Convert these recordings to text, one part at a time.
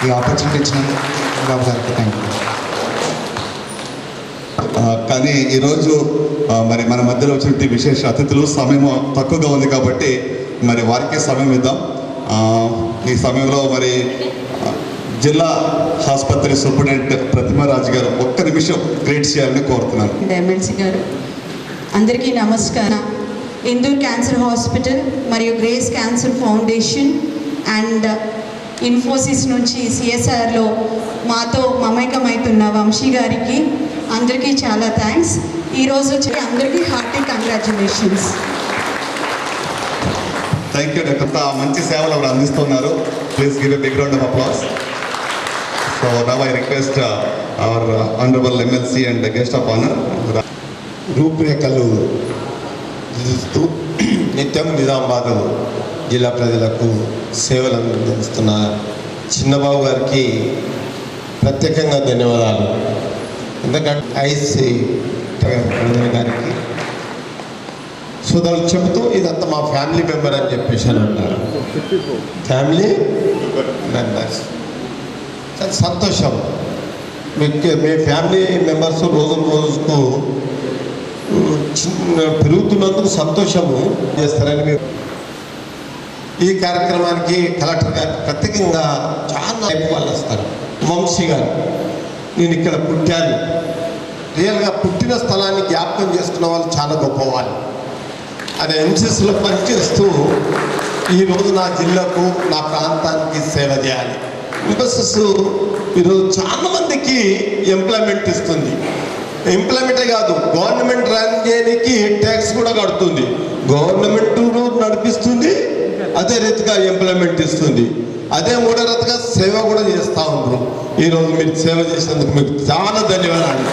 ఈ ఆపర్చునిటీ ఇచ్చినందుకు బాబు గారికి థ్యాంక్ యూ. కానీ ఈరోజు మరి మన మధ్యలో వచ్చిన విశేష అతిథులు సమయం తక్కువగా ఉంది కాబట్టి మరి వారికే సమయం ఇద్దాం. ఈ సమయంలో మరి జిల్లా ఆసుపత్రి సూపరింటెండెంట్ ప్రతిమారాజు గారు ఒక్క నిమిషం క్రియేట్ చేయాలని కోరుతున్నాను. ఎమ్మెల్సీ గారు అందరికీ నమస్కారం. ఇందూర్ క్యాన్సర్ హాస్పిటల్ మరియు grace cancer foundation and Infosys నుంచి సిఎస్ఆర్లో మాతో మమేకమవుతున్న వంశీ గారికి అందరికీ చాలా థ్యాంక్స్. ఈరోజు అందరికీ hearty congratulations. Thank you doctor. మంచి సేవలు అక్కడ అందిస్తున్నారు. Please give a big round of applause. So now I request our honourable MLC and guest of honour. రూపురేఖలు చూస్తూ నిత్యం నిజామాబాద్ జిల్లా ప్రజలకు సేవలు అందిస్తున్న చిన్నబాబు గారికి ప్రత్యేకంగా ధన్యవాదాలు. ఎందుకంటే ఐసీ గారికి సోదరులు చెబుతూ ఇదంతా మా ఫ్యామిలీ మెంబర్ అని చెప్పేసి అని అన్నారు. ఫ్యామిలీ మెంబర్స్ సంతోషం. మీ ఫ్యామిలీ మెంబర్స్ రోజుకు పెరుగుతున్నందుకు సంతోషము చేస్తారని మేము ఈ కార్యక్రమానికి కలెక్టర్ గారికి ప్రత్యేకంగా చాలా వాళ్ళు వస్తారు. వంశీ గారు, నేను ఇక్కడ పుట్టాను, రియల్గా పుట్టిన స్థలాన్ని జ్ఞాపకం చేసుకున్న వాళ్ళు చాలా గొప్పవాళ్ళు. అది ఎన్సిస్లో పనిచేస్తూ ఈరోజు నా జిల్లాకు నా ప్రాంతానికి సేవ చేయాలి. ఇన్ఫోసిస్ ఈరోజు చాలా మందికి ఎంప్లాయ్మెంట్ ఇస్తుంది. ఎంప్లాయ్మెంటే కాదు, గవర్నమెంట్ రన్ చేయడానికి ట్యాక్స్ కూడా కడుతుంది, గవర్నమెంట్ నడిపిస్తుంది, అదే రీతిగా ఎంప్లాయ్మెంట్ ఇస్తుంది, అదే మూడో రకంగా సేవ కూడా చేస్తూ ఉంటారు. ఈరోజు మీరు సేవ చేసినందుకు మీకు చాలా ధన్యవాదాలు.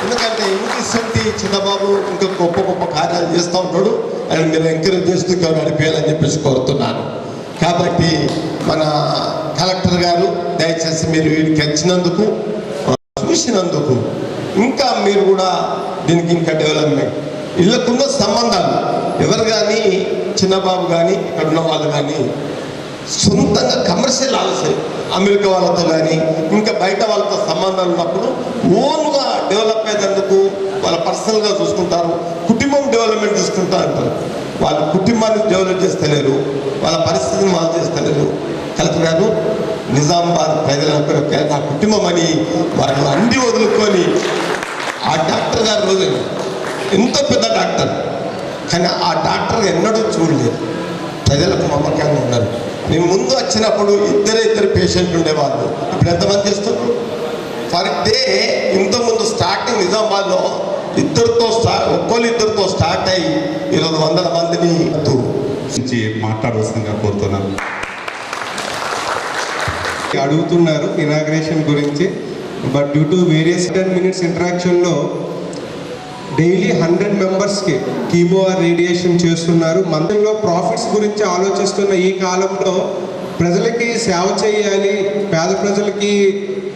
ఎందుకంటే ఇంటి చిన్నబాబు ఇంకా గొప్ప గొప్ప కార్యాలు చేస్తూ ఉంటాడు. అండ్ మీరు ఎంకరేజ్ చేస్తూ నడిపేయాలని చెప్పేసి కోరుతున్నాను. కాబట్టి మన కలెక్టర్ గారు దయచేసి మీరు వీడికి వచ్చినందుకు, చూసినందుకు, ఇంకా మీరు కూడా దీనికి ఇంకా డెవలప్మెంట్ ఇళ్ళకున్న సంబంధాలు ఎవరు కానీ చిన్నబాబు కానీ ఇక్కడ ఉన్న వాళ్ళు కానీ సొంతంగా కమర్షియల్ ఆలోచన అమెరికా వాళ్ళతో కానీ ఇంకా బయట వాళ్ళతో సంబంధాలు ఉన్నప్పుడు ఓన్గా డెవలప్ అయ్యేందుకు వాళ్ళ పర్సనల్గా చూసుకుంటారు, కుటుంబం డెవలప్మెంట్ చూసుకుంటా అంటారు. వాళ్ళ కుటుంబాన్ని డెవలప్ చేస్తలేరు, వాళ్ళ పరిస్థితిని వాళ్ళు చేస్తలేరు. కలెక్టర్ గారు, నిజామాబాద్ ప్రజలకు నా కుటుంబం అని వాళ్ళు అన్ని వదులుకొని ఆ డాక్టర్ గారు రోజు ఎంతో పెద్ద డాక్టర్, కానీ ఆ డాక్టర్ ఎన్నడూ చూడలేదు. ప్రజలకు మమకంగా ఉన్నారు. మేము ముందు వచ్చినప్పుడు ఇద్దరు పేషెంట్లు ఉండేవాళ్ళు. ఇప్పుడు ఎంతమంది చేస్తున్నారు? ఫర్ డే ఇంతకుముందు స్టార్టింగ్ నిజామాబాద్లో ఇద్దరితో స్టార్ట్ అయ్యి ఈరోజు 100 మందిని మాట్లాడవలసిందిగా కోరుతున్నాను. అడుగుతున్నారు ఇనాగ్రేషన్ గురించి. But due to various 10 minutes ఇంటరాక్షన్లో డైలీ 100 మెంబర్స్కి కీమో రేడియేషన్ చేస్తున్నారు. మందులో ప్రాఫిట్స్ గురించి ఆలోచిస్తున్న ఈ కాలంలో ప్రజలకి సేవ చేయాలి, పేద ప్రజలకి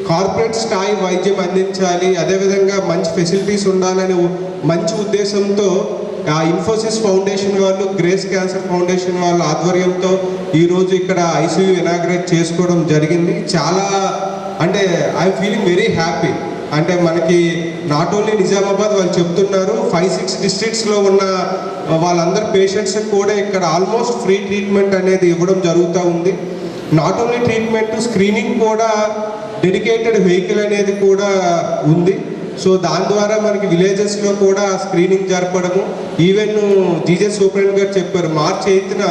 కార్పొరేట్ స్థాయి వైద్యం అందించాలి, అదేవిధంగా మంచి ఫెసిలిటీస్ ఉండాలని మంచి ఉద్దేశంతో ఇన్ఫోసిస్ ఫౌండేషన్ వాళ్ళు, గ్రేస్ క్యాన్సర్ ఫౌండేషన్ వాళ్ళ ఆధ్వర్యంతో ఈరోజు ఇక్కడ ఐసీయూ ఇనాగ్రేట్ చేసుకోవడం జరిగింది. చాలా అంటే ఐఎమ్ ఫీలింగ్ వెరీ హ్యాపీ. అంటే మనకి నాట్ ఓన్లీ నిజామాబాద్ వాళ్ళు చెప్తున్నారు, 5-6 డిస్ట్రిక్ట్స్లో ఉన్న వాళ్ళందరు పేషెంట్స్కి కూడా ఇక్కడ ఆల్మోస్ట్ ఫ్రీ ట్రీట్మెంట్ అనేది ఇవ్వడం జరుగుతూ ఉంది. నాట్ ఓన్లీ ట్రీట్మెంట్, స్క్రీనింగ్ కూడా డెడికేటెడ్ వెహికల్ అనేది కూడా ఉంది. సో దాని ద్వారా మనకి విలేజెస్లో కూడా స్క్రీనింగ్ జరపడము. ఈవెన్ జీజెచ్ సూపరింటెండెంట్ గారు చెప్పారు, March 8న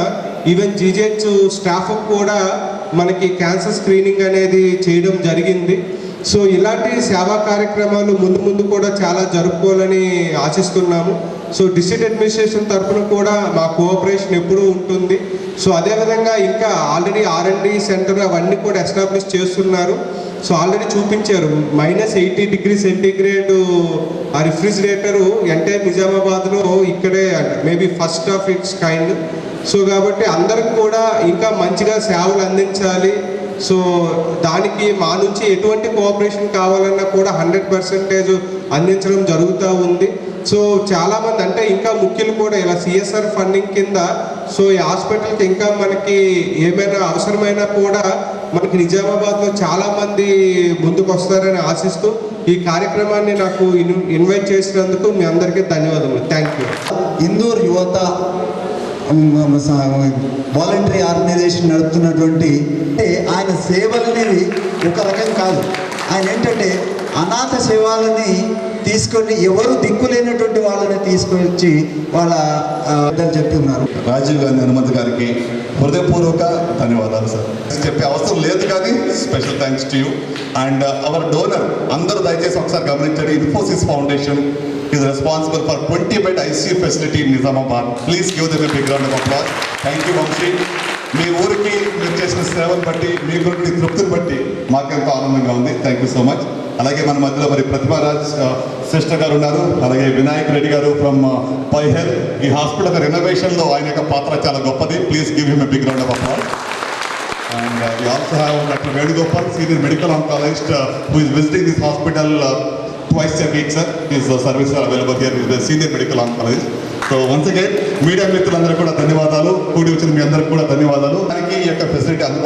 ఈవెన్ జీజెచ్ స్టాఫ్ కూడా మనకి క్యాన్సర్ స్క్రీనింగ్ అనేది చేయడం జరిగింది. సో ఇలాంటి సేవా కార్యక్రమాలు ముందు ముందు కూడా చాలా జరుపుకోవాలని ఆశిస్తున్నాము. సో డిస్ట్రిక్ట్ అడ్మినిస్ట్రేషన్ తరఫున కూడా మా కోఆపరేషన్ ఎప్పుడూ ఉంటుంది. సో అదేవిధంగా ఇంకా ఆల్రెడీ R&D సెంటర్ అవన్నీ కూడా ఎస్టాబ్లిష్ చేస్తున్నారు. సో ఆల్రెడీ చూపించారు -80 degrees సెంటీగ్రేడ్ ఆ రిఫ్రిజిరేటరు ఎంటైర్ నిజామాబాద్లో ఇక్కడే maybe first of it's kind. So కాబట్టి అందరికి కూడా ఇంకా మంచిగా సేవలు అందించాలి. సో దానికి మా నుంచి ఎటువంటి కోఆపరేషన్ కావాలన్నా కూడా 100% అందించడం జరుగుతూ ఉంది. సో చాలామంది అంటే ఇంకా ముఖ్యులు కూడా ఇలా CSR ఫండింగ్ కింద సో ఈ హాస్పిటల్కి ఇంకా మనకి ఏమైనా అవసరమైనా కూడా మనకి నిజామాబాద్లో చాలామంది ముందుకు వస్తారని ఆశిస్తూ ఈ కార్యక్రమాన్ని నాకు ఇన్వైట్ చేసినందుకు మీ అందరికీ ధన్యవాదములు. Thank you. ఇందూర్ యువత వాలంటరీ ఆర్గనైజేషన్ నడుపుతున్నటువంటి ఆయన సేవలు అనేవి ఒక రకం కాదు. ఆయన ఏంటంటే అనాథ సేవలని తీసుకొని ఎవరు దిక్కులేనటువంటి వాళ్ళని తీసుకొచ్చి వాళ్ళ చెప్తున్నారు. రాజీవ్ గాంధీ హనుమంత్ గారికి హృదయపూర్వక ధన్యవాదాలు సార్. చెప్పే అవసరం లేదు కానీ special thanks to you and hour donor. అందరూ దయచేసి ఒకసారి గమనించండి. Infosys foundation is responsible for 20 bed ICU facility in Nizamabad. Please give them a big round of applause. Thank you Vamsi. మీ ఊరికి మీరు చేసిన సేవను బట్టి మీ గురించి తృప్తిని బట్టి మాకెంతో ఆనందంగా ఉంది. Thank you so much. అలాగే మన మధ్యలో మరి ప్రతిభారాజ్ సిస్టర్ గారు ఉన్నారు. అలాగే వినాయక్ రెడ్డి గారు ఫ్రమ్ పైహెల్. ఈ హాస్పిటల్ రెనోవేషన్లో ఆయన యొక్క పాత్ర చాలా గొప్పది. Please give him a big round of applause. And we also have Dr. Vedugopal, senior medical oncologist who is visiting this hospital twice a week, sir. His services are available here. He is a senior medical oncologist. So once again, media మిత్రులందరూ కూడా ధన్యవాదాలు. కూడి వచ్చిన మీ అందరికీ కూడా ధన్యవాదాలు. దానికి ఈ యొక్క ఫెసిలిటీ